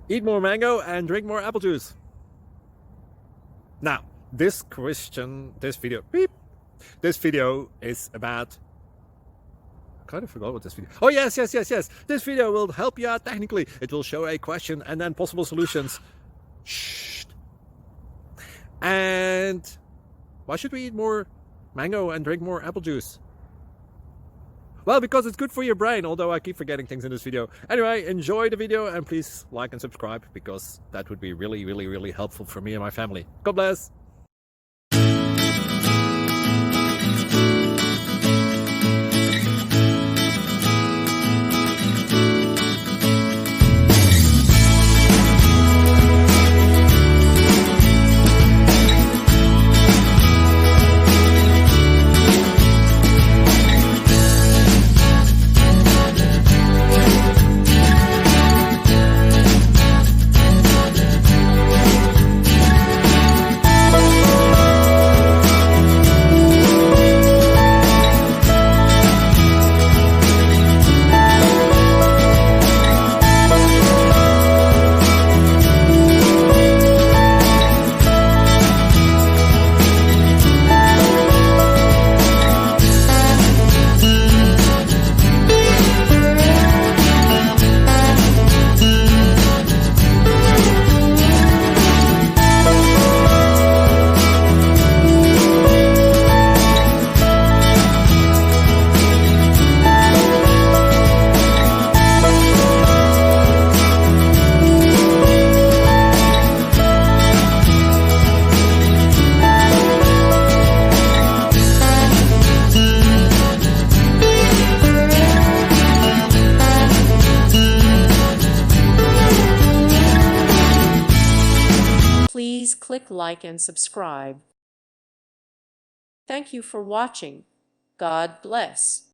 Eat more mango and drink more apple juice. Now, this video is about, I kind of forgot what this video. Oh, yes. This video will help you out technically. It will show a question and then possible solutions. Shh. And why should we eat more mango and drink more apple juice? Well, because it's good for your brain, although I keep forgetting things in this video. Anyway, enjoy the video and please like and subscribe, because that would be really helpful for me and my family. God bless! Please click like and subscribe. Thank you for watching. God bless.